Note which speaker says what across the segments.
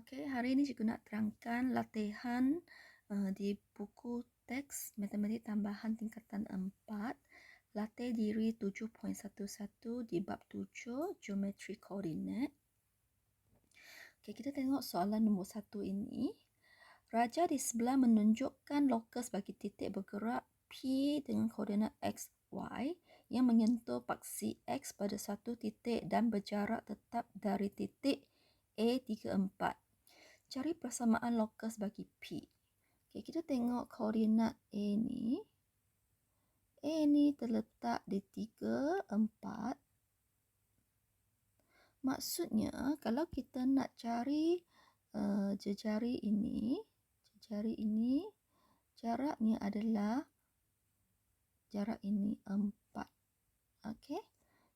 Speaker 1: Okey, hari ini cikgu nak terangkan latihan di buku teks Matematik Tambahan tingkatan 4, latih diri 7.11 di bab 7, Geometri Koordinat. Okey, kita tengok soalan nombor 1 ini. Raja di sebelah menunjukkan lokus bagi titik bergerak P dengan koordinat X, Y yang menyentuh paksi X pada satu titik dan berjarak tetap dari titik A34. Cari persamaan lokus bagi P. Okay, kita tengok koordinat A ni. A ni terletak di 3, 4. Maksudnya, kalau kita nak cari jejari ini, jaraknya adalah jarak ini 4. Okey,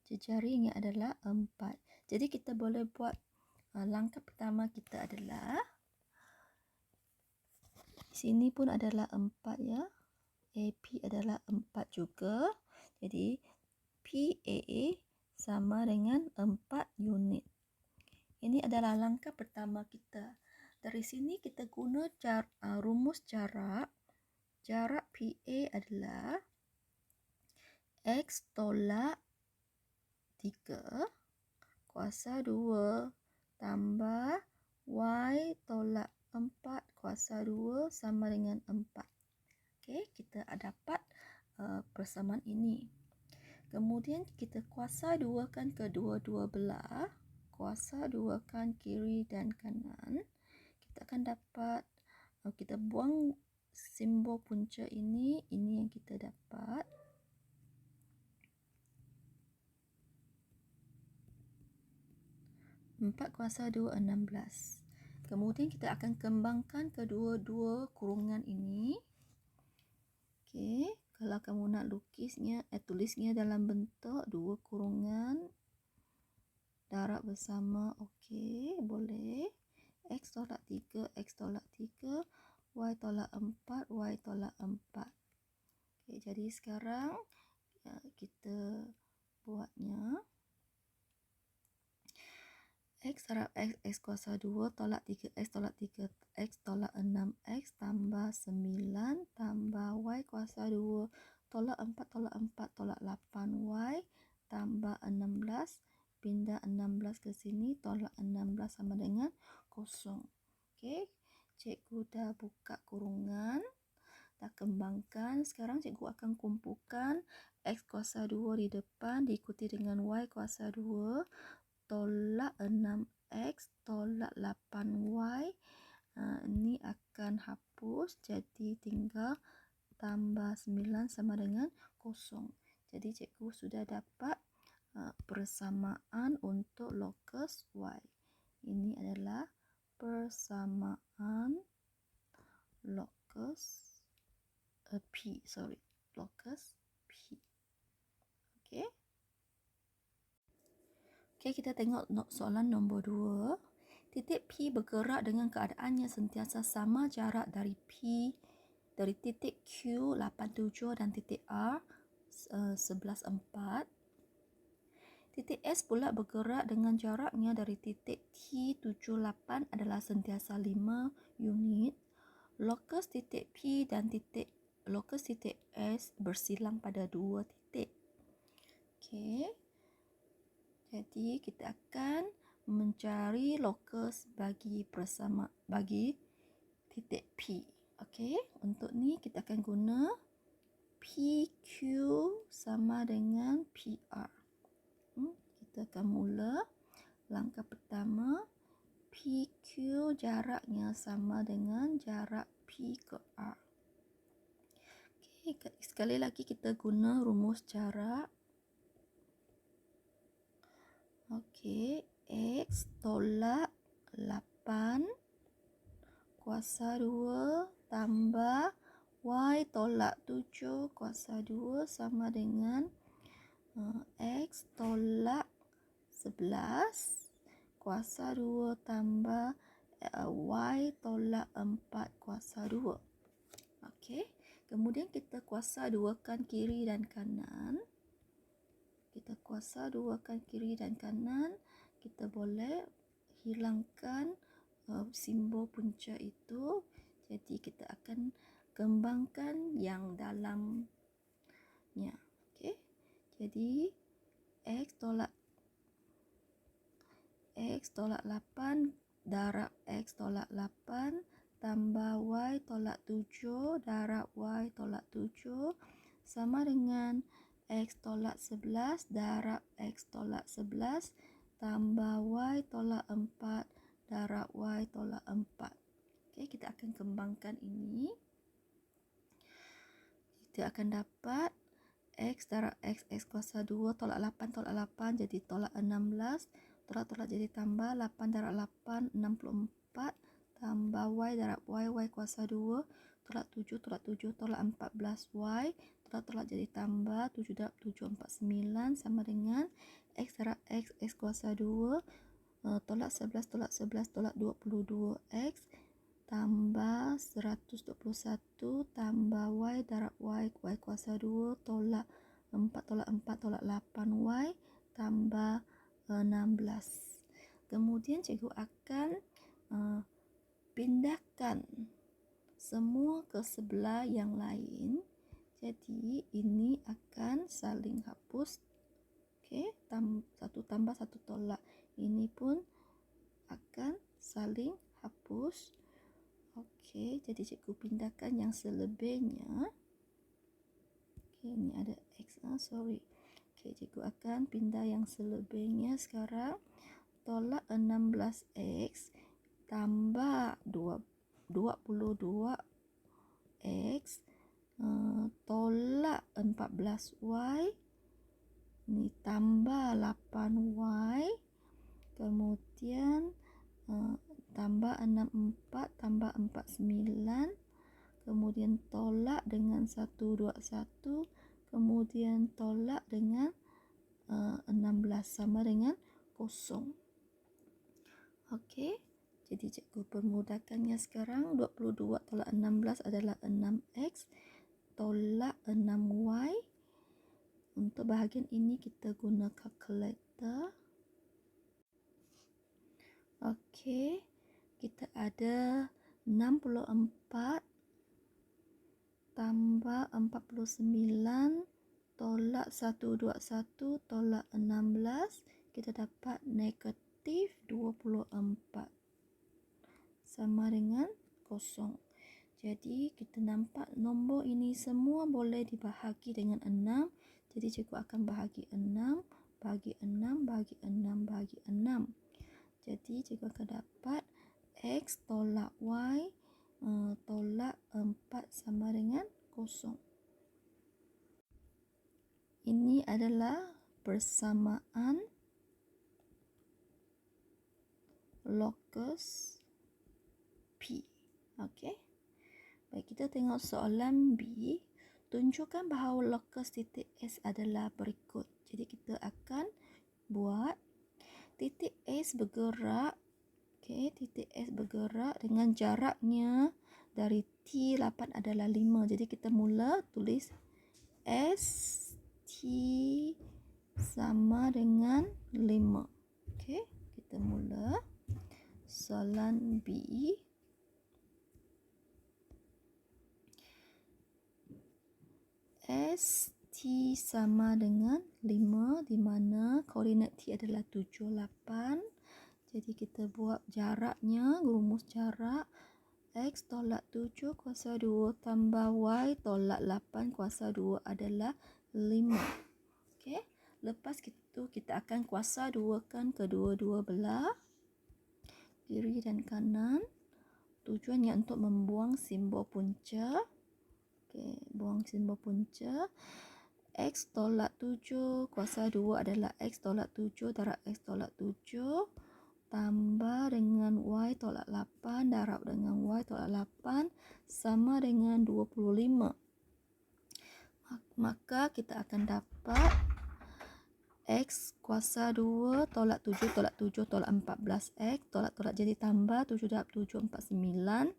Speaker 1: jejarinya adalah 4. Jadi kita boleh buat langkah pertama kita adalah sini pun adalah 4 ya. AP adalah 4 juga. Jadi PAA sama dengan 4 unit. Ini adalah langkah pertama kita. Dari sini kita guna rumus jarak. Jarak PA adalah X tolak 3 kuasa 2 tambah Y tolak 4 kuasa 2 sama dengan 4. Okey, kita dapat persamaan ini. Kemudian kita kuasa 2kan kedua-dua belah. Kuasa 2kan kiri dan kanan. Kita akan dapat, kita buang simbol punca ini yang kita dapat. Empat kuasa 2, 16. Kemudian kita akan kembangkan kedua-dua kurungan ini. Okey, kalau kamu nak tulisnya dalam bentuk dua kurungan darab bersama, okey, boleh. X tolak 3, X tolak 3, Y tolak 4, Y tolak 4. Okey, jadi sekarang kita buatnya. X darab X, X kuasa 2, tolak 3X, tolak 3, X tolak 6X, tambah 9, tambah Y kuasa 2, tolak 4, tolak 4, tolak 8Y, tambah 16, pindah 16 ke sini, tolak 16 sama dengan 0. Okey, cikgu dah buka kurungan, dah kembangkan. Sekarang cikgu akan kumpulkan X kuasa 2 di depan, diikuti dengan Y kuasa 2, tolak 6X, tolak 8Y. Ini akan hapus, jadi tinggal tambah 9 sama dengan 0. Jadi cikgu sudah dapat persamaan untuk lokus Y. Ini adalah persamaan lokus P. Lokus P. Okey. Okey, kita tengok soalan nombor 2. Titik P bergerak dengan keadaannya sentiasa sama jarak dari titik Q 87 dan titik R 11,4. Titik S pula bergerak dengan jaraknya dari titik T 78 adalah sentiasa 5 unit. Lokus titik P dan lokus titik S bersilang pada 2 titik. Okey. Jadi kita akan mencari lokus bagi titik P. Okey, untuk ni kita akan guna PQ sama dengan PR. Kita akan mula langkah pertama. PQ jaraknya sama dengan jarak P ke R. Okey, sekali lagi kita guna rumus jarak. Okey, X tolak 8 kuasa 2 tambah Y tolak 7 kuasa 2 sama dengan X tolak 11 kuasa 2 tambah Y tolak 4 kuasa 2. Okey, kemudian kita kuasa 2kan kiri dan kanan. Kita kuasa 2kan kiri dan kanan. Kita boleh hilangkan simbol punca itu. Jadi kita akan kembangkan yang dalamnya. Okey. Jadi X tolak 8 darab X tolak 8 tambah Y tolak 7 darab Y tolak 7 sama dengan X tolak 11 darab X tolak 11 tambah Y tolak 4 darab Y tolak 4. Okey, kita akan kembangkan ini. Kita akan dapat X darab X kuasa 2 tolak 8 jadi tolak 16. Tolak-tolak jadi tambah 8 darab 8 64 tambah Y darab Y kuasa 2 tolak 7 tolak 14Y. Tolak-tolak jadi tambah 7 darab 7 49 sama dengan X darab X kuasa 2 tolak 11 tolak 22X tambah 121 tambah Y darab Y kuasa 2 tolak 4 tolak 8Y tambah 16. Kemudian cikgu akan pindahkan semua ke sebelah yang lain. Jadi ini akan saling hapus. Okey, satu tambah satu tolak. Ini pun akan saling hapus. Okey, jadi cikgu pindahkan yang selebihnya. Okey, ini ada X. Sorry. Okey, cikgu akan pindah yang selebihnya sekarang. Tolak 16X tambah 22X tolak 14Y. Ini tambah 8Y. Kemudian tambah 64 tambah 49. Kemudian tolak dengan 121. Kemudian tolak dengan 16 sama dengan 0. Okey. Jadi cikgu permudahkannya sekarang. 22 tolak 16 adalah 6X tolak 6Y. Untuk bahagian ini kita guna kalkulator. Okey, kita ada 64 tambah 49 tolak 121 tolak 16. Kita dapat negatif 24 sama dengan 0. Jadi kita nampak nombor ini semua boleh dibahagi dengan 6. Jadi cikgu akan bahagi 6, bahagi 6, bahagi 6, bahagi 6. Jadi cikgu akan dapat X tolak Y tolak 4 sama dengan 0. Ini adalah persamaan locus P. Okey. Baik, kita tengok soalan B. Tunjukkan bahawa locus titik S adalah berikut. Jadi kita akan buat titik S bergerak. Okey, titik S bergerak dengan jaraknya dari T8 adalah 5. Jadi kita mula tulis S T sama dengan 5. Okey, kita mula soalan B. S T sama dengan 5 di mana koordinat T adalah 7, 8. Jadi kita buat jaraknya, rumus jarak X tolak 7 kuasa 2 tambah Y tolak 8 kuasa 2 adalah 5. Okey, lepas itu kita akan kuasa 2kan kedua-dua belah, kiri dan kanan. Tujuannya untuk membuang simbol punca. Okey, buang simbol punca. X tolak 7 kuasa 2 adalah X tolak 7 darab X tolak 7 tambah dengan Y tolak 8 darab dengan Y tolak 8 sama dengan 25. Maka kita akan dapat X kuasa 2 tolak 7 tolak 7 tolak 14X tolak-tolak jadi tambah 7 darab 7 49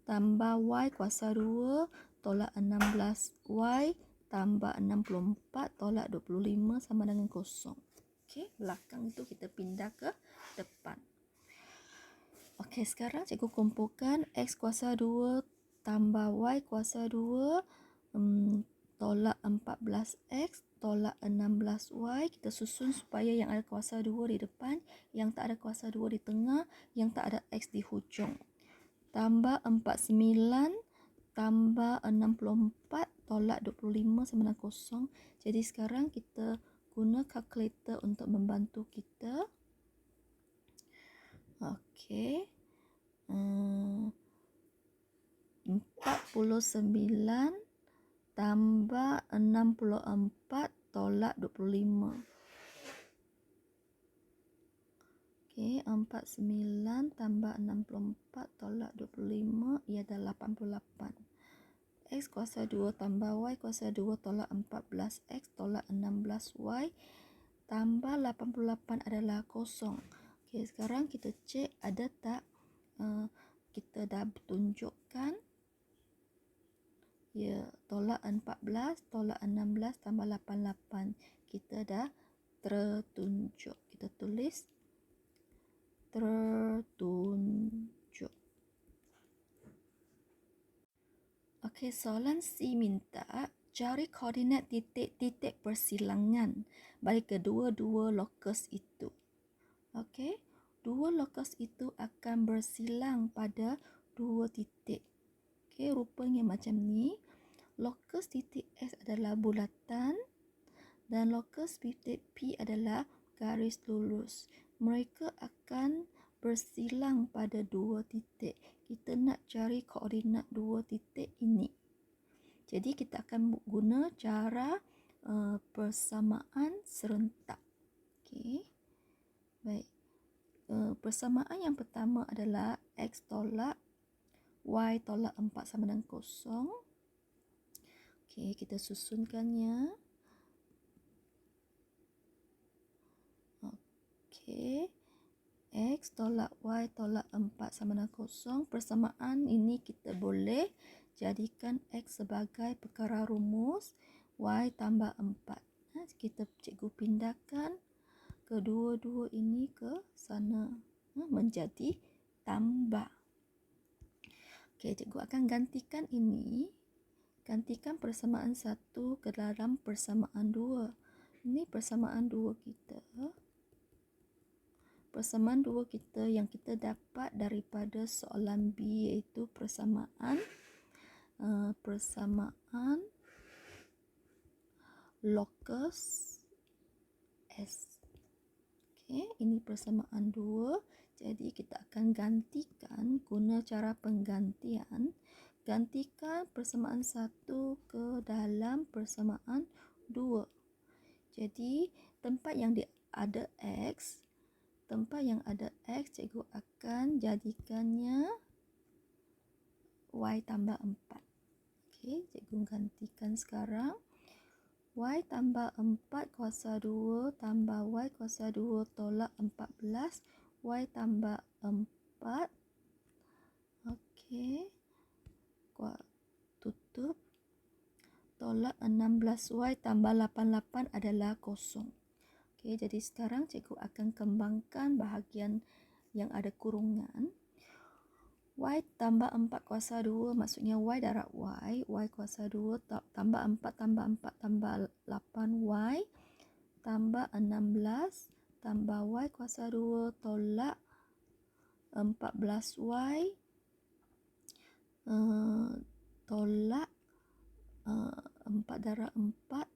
Speaker 1: tambah Y kuasa 2 tolak 16Y tambah 64 tolak 25 sama dengan 0. Okey, belakang itu kita pindah ke depan. Okey, sekarang cikgu kumpulkan X kuasa 2 tambah Y kuasa 2 tolak 14X tolak 16Y. Kita susun supaya yang ada kuasa 2 di depan, yang tak ada kuasa 2 di tengah, yang tak ada X di hujung. Tambah 49 tambah 64 tolak 25 sama dengan kosong. Jadi sekarang kita guna kalkulator untuk membantu kita. Okey. 49 tambah 64 tolak 25. Okey, 49 tambah 64 tolak 25 ialah 88. X kuasa 2 tambah Y kuasa 2 tolak 14X tolak 16Y tambah 88 adalah kosong. Okey, sekarang kita cek ada tak kita dah tunjukkan. Ya, tolak 14 tolak 16 tambah 88. Kita dah tertunjuk. Kita tulis tertunjuk. Okey, soalan C minta cari koordinat titik-titik persilangan bagi kedua-dua lokus itu. Okey, dua lokus itu akan bersilang pada dua titik. Okey, rupanya macam ni. Lokus titik S adalah bulatan dan lokus titik P adalah garis lurus. Mereka akan bersilang pada dua titik. Kita nak cari koordinat dua titik ini. Jadi kita akan guna cara persamaan serentak. Okey. Baik. Persamaan yang pertama adalah X tolak Y tolak 4 sama dengan kosong. Okey, kita susunkannya. Okey. X tolak Y tolak 4 sama dengan kosong. Persamaan ini kita boleh jadikan X sebagai perkara rumus, Y tambah 4. Kita cikgu pindahkan kedua-dua ini ke sana menjadi tambah. Okey, cikgu akan gantikan ini. Gantikan persamaan 1 ke dalam persamaan 2. Ini persamaan 2 kita. Persamaan 2 kita yang kita dapat daripada soalan B iaitu persamaan lokus S. Okey, ini persamaan 2. Jadi kita akan gantikan guna cara penggantian. Gantikan persamaan 1 ke dalam persamaan 2. Jadi tempat yang ada X, cikgu akan jadikannya Y tambah 4. Okey, cikgu gantikan sekarang. Y tambah 4 kuasa 2 tambah Y kuasa 2 tolak 14. Y tambah 4. Okey. Tutup. Tolak 16Y tambah 88 adalah kosong. Okey, jadi sekarang cikgu akan kembangkan bahagian yang ada kurungan. Y tambah 4 kuasa 2 maksudnya Y darab Y. Y kuasa 2 tambah 4 tambah 4 tambah 8Y tambah 16 tambah Y kuasa 2 tolak 14Y tolak 4 darab 4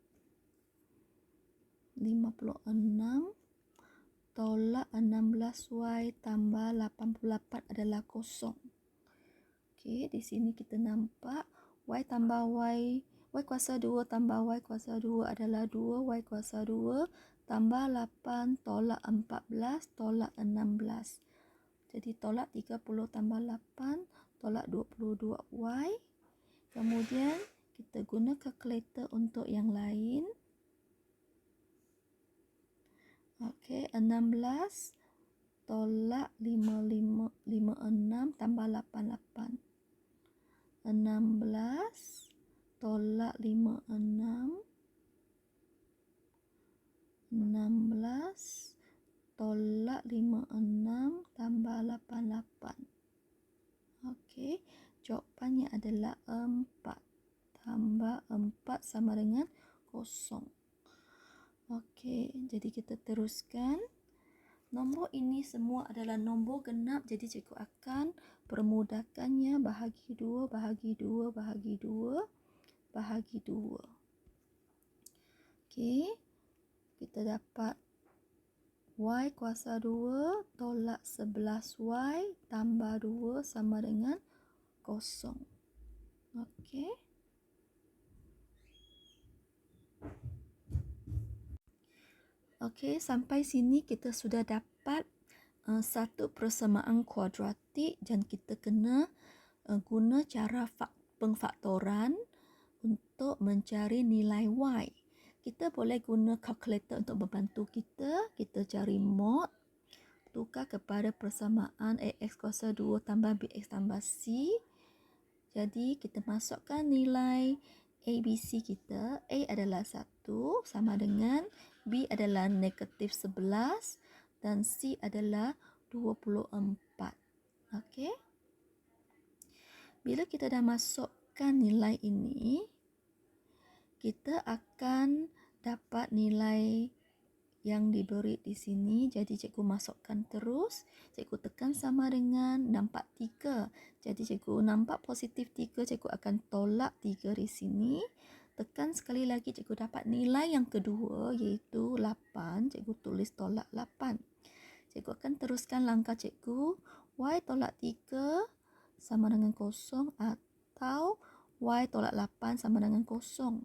Speaker 1: 56 tolak 16Y tambah 88 adalah kosong. Okey, di sini kita nampak Y tambah Y kuasa 2 tambah Y kuasa 2 adalah 2. Y kuasa 2 tambah 8 tolak 14 tolak 16. Jadi tolak 30 tambah 8 tolak 22Y. Kemudian kita guna kalkulator untuk yang lain. Okey, 16 tolak 56 tambah 88. 16 tolak 56 16 tolak 56 tambah 88. Okey, jawapannya adalah 4 tambah 4 sama dengan 0. Okey, jadi kita teruskan. Nombor ini semua adalah nombor genap, jadi cikgu akan permudahkannya bahagi 2, bahagi 2, bahagi 2, bahagi 2. Okey, kita dapat y kuasa 2 tolak 11y tambah 2 sama dengan 0. Okey. Okey, sampai sini kita sudah dapat satu persamaan kuadratik dan kita kena guna cara pengfaktoran untuk mencari nilai y. Kita boleh guna kalkulator untuk membantu kita. Kita cari mod, tukar kepada persamaan ax kuasa 2 tambah bx tambah c. Jadi kita masukkan nilai ABC kita. A adalah 1 sama dengan B adalah negatif 11 dan C adalah 24. Okey. Bila kita dah masukkan nilai ini, kita akan dapat nilai yang diberi di sini. Jadi cikgu masukkan terus. Cikgu tekan sama dengan nampak 3. Jadi cikgu nampak positif 3. Cikgu akan tolak 3 di sini. Tekan sekali lagi, cikgu dapat nilai yang kedua iaitu 8. Cikgu tulis tolak 8. Cikgu akan teruskan langkah cikgu. Y tolak 3 sama dengan 0 atau Y tolak 8 sama dengan 0.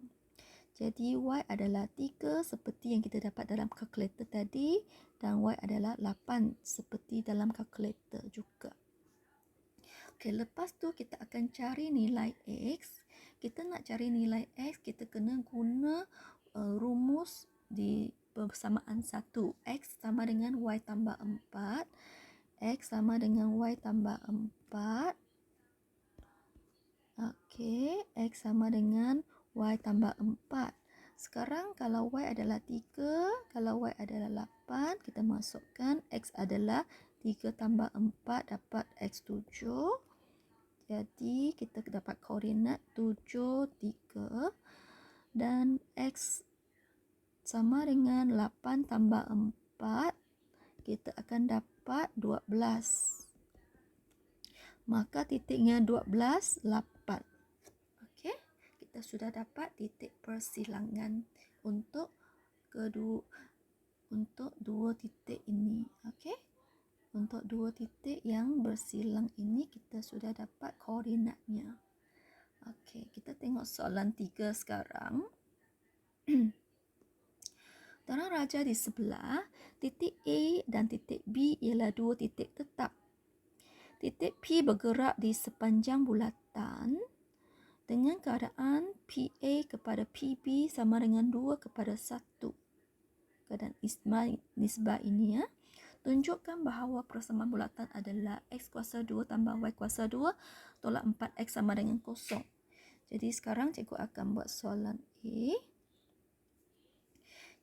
Speaker 1: Jadi Y adalah 3 seperti yang kita dapat dalam kalkulator tadi dan Y adalah 8 seperti dalam kalkulator juga. Okey, lepas tu kita akan cari nilai X. Kita nak cari nilai X, kita kena guna rumus di persamaan 1. X sama dengan Y tambah 4. X sama dengan Y tambah 4. Okey, X sama dengan Y tambah 4. Sekarang kalau Y adalah 3, kalau Y adalah 8, kita masukkan X adalah 3 tambah 4 dapat X 7. Jadi kita dapat koordinat 7, 3 dan X sama dengan 8 tambah 4. Kita akan dapat 12. Maka titiknya 12, 8. Okey, kita sudah dapat titik persilangan untuk dua titik ini. Okey, untuk dua titik yang bersilang ini kita sudah dapat koordinatnya. Okey, kita tengok soalan 3 sekarang. Terang raja di sebelah, titik A dan titik B ialah dua titik tetap. Titik P bergerak di sepanjang bulatan dengan keadaan PA kepada PB sama dengan 2 kepada 1. Keadaan nisbah ini ya. Tunjukkan bahawa persamaan bulatan adalah X kuasa 2 tambah Y kuasa 2 tolak 4X sama dengan 0. Jadi sekarang cikgu akan buat soalan A.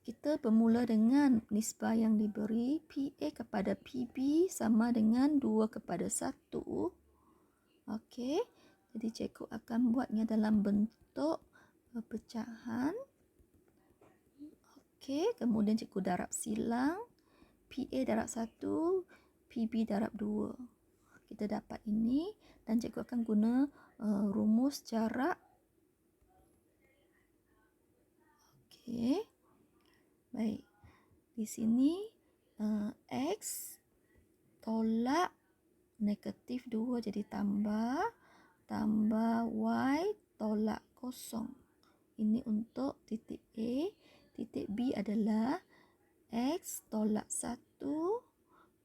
Speaker 1: Kita bermula dengan nisbah yang diberi PA kepada PB sama dengan 2 kepada 1. Okey, jadi cikgu akan buatnya dalam bentuk pecahan. Okey, kemudian cikgu darab silang. PA darab 1, PB darab 2. Kita dapat ini dan cikgu akan guna rumus jarak. Okey. Baik. Di sini X tolak negatif 2 jadi tambah Y tolak 0. Ini untuk titik A. Titik B adalah X tolak 1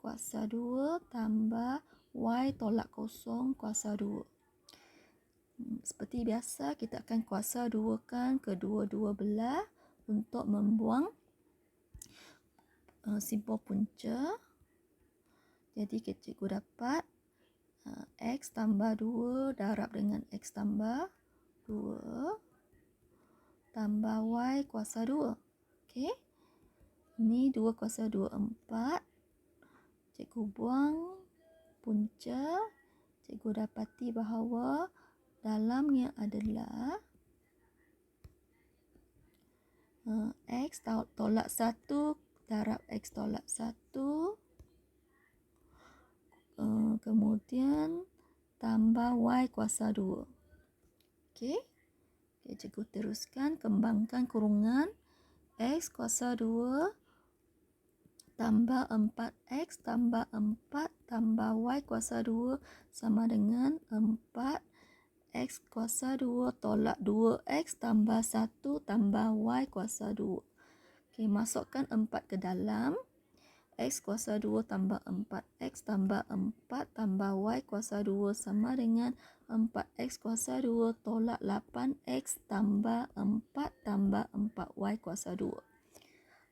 Speaker 1: kuasa 2 tambah Y tolak 0 kuasa 2. Seperti biasa kita akan kuasa 2 kan kedua-dua belah untuk membuang simbol punca. Jadi cikgu dapat X tambah 2 darab dengan X tambah 2 tambah Y kuasa 2. Okey. Ini 2 kuasa 2, 4. Cikgu buang punca. Cikgu dapati bahawa dalamnya adalah X tolak 1 darab X tolak 1. Kemudian tambah Y kuasa 2. Okey. Cikgu teruskan kembangkan kurungan X kuasa 2 tambah 4X tambah 4 tambah Y kuasa 2 sama dengan 4X kuasa 2 tolak 2X tambah 1 tambah Y kuasa 2. Okey, masukkan 4 ke dalam. X kuasa 2 tambah 4X tambah 4 tambah Y kuasa 2 sama dengan 4X kuasa 2 tolak 8X tambah 4 tambah 4Y kuasa 2.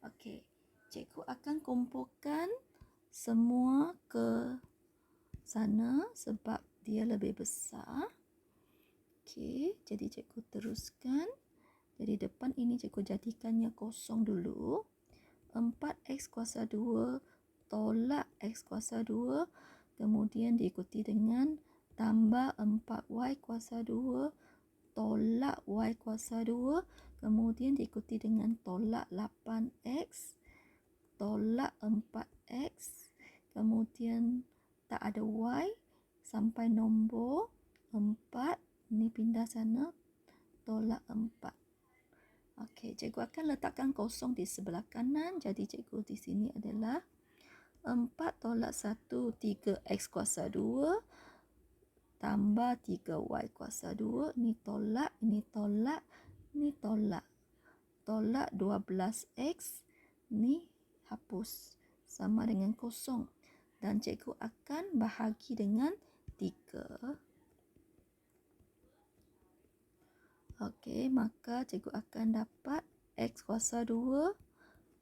Speaker 1: Okey, cikgu akan kumpulkan semua ke sana sebab dia lebih besar. Okey, jadi cikgu teruskan. Jadi depan ini cikgu jadikannya kosong dulu. 4X kuasa 2 tolak X kuasa 2, kemudian diikuti dengan tambah 4Y kuasa 2 tolak Y kuasa 2, kemudian diikuti dengan tolak 8X tolak 4X, kemudian tak ada Y sampai nombor 4, ini pindah sana, tolak 4. Okey, cikgu akan letakkan kosong di sebelah kanan. Jadi cikgu di sini adalah 4 tolak 1, 3X kuasa 2 tambah 3Y kuasa 2. Ini tolak, ini tolak, ini tolak. Tolak 12X, ini hapus. Sama dengan kosong. Dan cikgu akan bahagi dengan 3. Okey, maka cikgu akan dapat X kuasa 2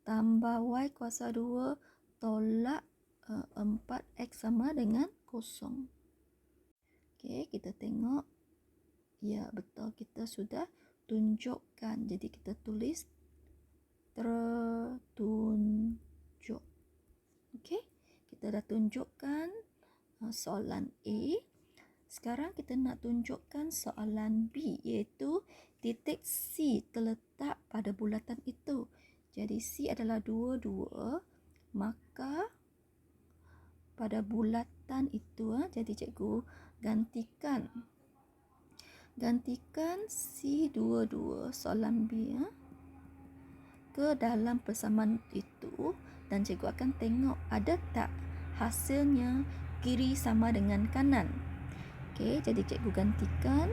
Speaker 1: tambah Y kuasa 2 tolak 4X sama dengan kosong. Okey, kita tengok. Ya, betul. Kita sudah tunjukkan. Jadi kita tulis tertunjuk. Okey, kita dah tunjukkan soalan A. Sekarang kita nak tunjukkan soalan B, iaitu titik C terletak pada bulatan itu. Jadi C adalah 2, 2. Maka pada bulatan itu, jadi cikgu gantikan C 2, 2 soalan B ke dalam persamaan itu, dan cikgu akan tengok ada tak hasilnya kiri sama dengan kanan. Okey, jadi cikgu gantikan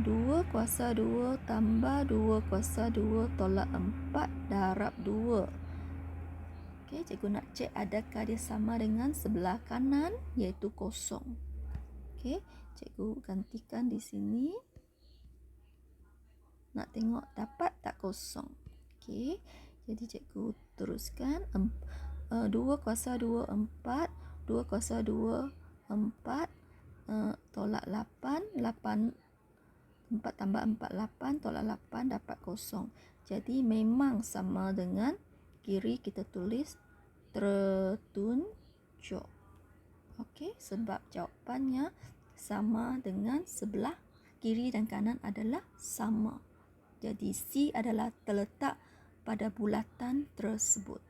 Speaker 1: 2 kuasa 2 tambah 2 kuasa 2 tolak 4 darab 2. Okey, cikgu nak cek adakah dia sama dengan sebelah kanan, iaitu kosong. Okey, cikgu gantikan di sini. Nak tengok dapat tak kosong. Okey, jadi cikgu teruskan. 2 kuasa 2, 4. 2 kuasa 2, 4. Tolak 8, 4 tambah 4, 8, tolak 8 dapat kosong. Jadi memang sama dengan kiri, kita tulis tertunjuk. Okey, sebab jawapannya sama dengan sebelah kiri dan kanan adalah sama. Jadi C adalah terletak pada bulatan tersebut.